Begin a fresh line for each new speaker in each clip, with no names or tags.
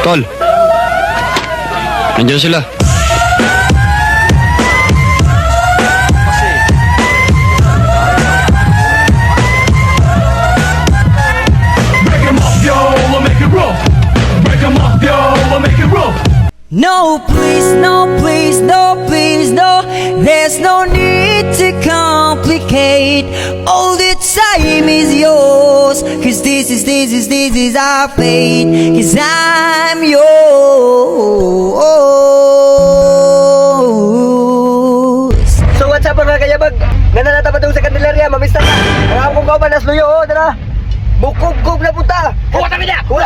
Tol. Nandiyan sila.
Break 'em up, yo, we'll make it rough. Break 'em up, yo, we'll make it rough.
No, please, no, please, no, please, no. There's no need to complicate. All the time is yours. Cause this is our fate. Cause I'm yours.
So what's up mga kayabag? Ganda na tapat sa Candelaria, mamista ka. Ang akong kauban nas luyo, dala. Bukog na punta. Huwag kami na! Huwag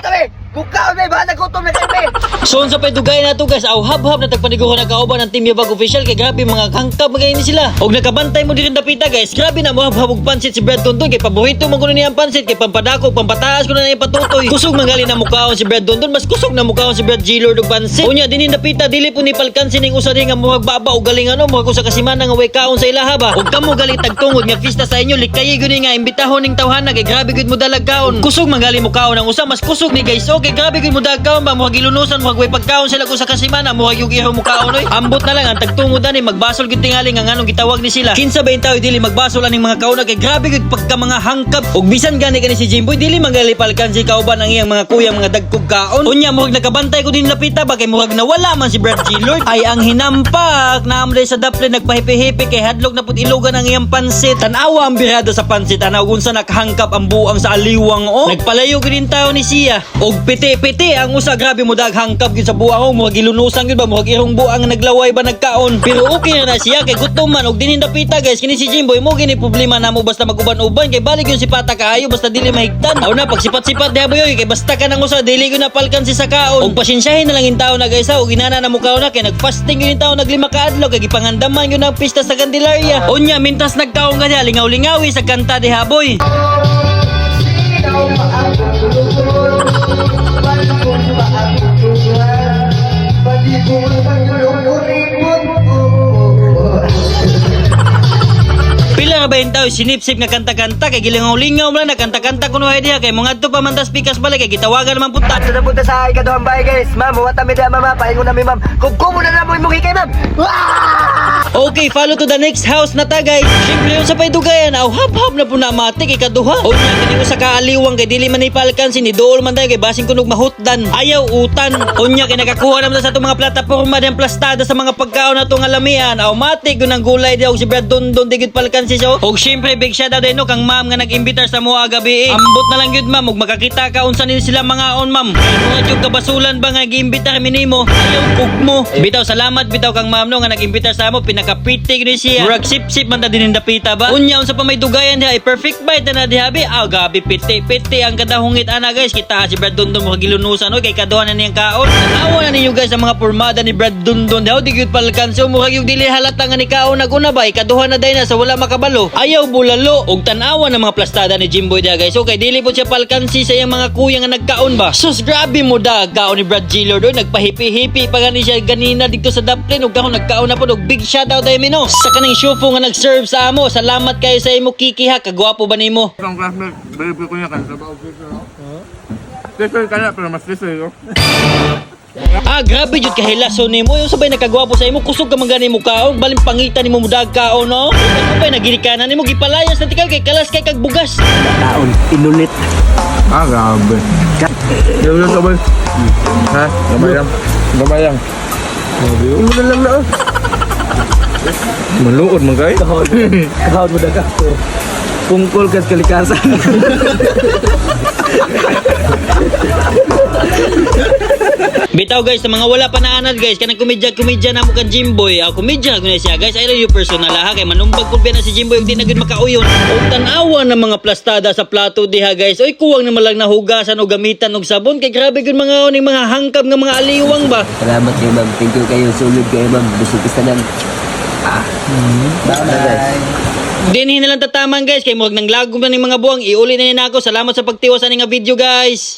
kami! Bukaw na, bahala gutom na kami!
So sa pedugay na to guys, aw hab-hab na tagpaniguhan na kauban ng Team Yabag Official kay grabe mga hangkab mga ini sila. Og nakabantay mo din dapita guys, grabe na mo hab-hab og pansit si Brad Dondon kay paborito mo kuno niya ang pansit kay pampadako, pampataas ko na niya patutoy. Kusog mangali na mukaon si Brad Dondon, mas kusog na mukaon si Brad G Lord og pansit. Unya dinhi dapita dili po ni palkansin ning usa nga mo magbaba og galing ano mo sa kasimana nga way kaon sa ilaha ba. Og kamo gali tagtungod nga fiesta sa inyo likay gyud nga imbitahon ning tawhana kay grabe gyud mo dalag kaon. Kusog mangali mukaon ang usa mas kusog ni guys. Okay, grabe gyud mo dalag kaon ba mo gilunusan mo way pagkaon sila ko sa kasimana mo yung iho mukaon oy. Ambot na lang ang tagtungod ani magbasol gyud tingali nga nganong gitawag ni sila. Kinsa ba intaw dili magbasol aning mga kaon kay grabe gyud pagka mga hangkab. Og bisan gani si Jimboy dili mangalipalkan si kauban ang iyang mga kuyang mga dagkog kaon. Unya mo nakabantay ko din lapita ba kay murag nawala man si Brad G Lord. Ay ang hinampak na amday sa daple nagpahipi-hipi kay hadlok na pud ilugan ang iyang pansit. Tanawa ang birada sa pansit anaw unsa nakhangkap ang buang sa aliwang o. Nagpalayo gyud din tawo ni siya. Og piti-piti ang usa grabe mo daghangkap gyud sa buang o mo gilunusan gyud ba mo irong buang naglaway ba nagkaon. Pero okay na siya kay gutom man og dinhi dapita guys kini si Jimboy mo gini problema namo basta maguban-uban kay balik yung sipata kaayo basta dili mahigtan. Aw na pag sipat-sipat diha boy kay basta ka nang usa dili gyud napalkan si sa kaon. Og pasensyahin na lang in tawo na guys og ginana na mo kaon na kay nagfasting gyud in tawo naglima ka adlaw kay gipangandaman gyud ang pista sa Candelaria. Unya mintas nagkaon ka diha lingaw-lingawi sa kanta diha boy. Pila nga ba yung tao sinipsip nga kanta-kanta kay gilingaw-lingaw mo lang na kanta-kanta kuno hay diha kay mga adto pa man tas pikas balik kay gitawagan naman punta.
Sa napunta sa ikaduhang bahay guys, ma'am, huwag kami diha mama, pahingon namin ma'am. Kumo na mo imong hikay ma'am!
Okay, follow to the next house na ta guys. Siyempre yung sa paydugayan, aw hab-hab na po na matik ikaduha. O nga kini sa kaaliwang kay dili man ipalkan sinidool man tayo kay basing kunog mahutdan. Ayaw utan. O nga kay nakakuha naman sa itong mga plataporma din plastada sa mga pagkaon na itong alamian. Aw matik yun ang gulay di og si Brad Dondon digid palkan si so. Og siyempre big shout out din no kang ma'am nga nag-imbitar sa mua gabi. Ambot na lang yun ma'am og makakita ka unsa nila sila mga on ma'am. Mga jug kabasulan ba nga gi-imbitar mi nimo. Ayaw kugmo. Bitaw salamat bitaw kang ma'am no nga nag-imbitar sa mo pinakapitik ni siya. Murag sip-sip man ta din dapita ba. Unya unsa pa may dugayan diha perfect bite na diha bi. Aw gabi piti ang kadahungit ana guys. Kita si Brad Dondon mo gilunusan oy kay kaduha na niyang kaon. Tanawa na ninyo guys ang mga pormada ni Brad Dondon daw di gyud palkan so murag yung dili halata nga ni kaon naguna ba kaduha na day na sa wala makabalo. Ayaw bulalo og tanawa ng mga plastada ni Jimboy diha guys. Okay dili po siya palkansi sa iyang mga kuya nga nagkaon ba. Sus grabe mo da kaon ni Brad G Lord nagpahipi-hipi pa gani siya ganina dito sa Dublin og kahon nagkaon na po og big shout out tayo mino sa kaning syufo nga nag-serve sa amo. Salamat kayo sa imo Kiki ha kagwapo ba nimo?
Ang classmate, baby ko niya kan sa outfit no. Tesser ka na pero mas tesser yo.
Ah, grabe jud kahilaso nimo. Yung sabay nakagwapo sa imo, kusog ka man gani mo kaon, balim pangitan nimo mudag kaon no. Ako pa nagirikanan nimo gipalayas na tikal kay kalas kay kag bugas.
Taon, inulit.
Ah, grabe. Yo sabay. Ha? Gabayang. Gabayang. Imo na lang na. Maluod man kay.
Kahon mo daga. Pungkol kat kalikasan.
Bitaw guys, sa mga wala pa naanad guys, kanang komedya na mo kan Jimboy. Komedya guna siya guys. I love you personal ha kay manumbag pud na si Jimboy ug di na gud makauyon. Og tan-awa ng mga plastada sa plato diha guys. Oy kuwang naman lang nahugasan o gamitan og sabon kay grabe gud mga oning mga hangkab nga mga aliwang ba.
Salamat kayo ma'am, thank you kayo, sulod kayo ma'am, busog ka na. Bye.
Dinhi na lang tataman guys kay murag nang lagom na ning mga buwang iuli na nako. Salamat sa pagtiwas sa ning video guys.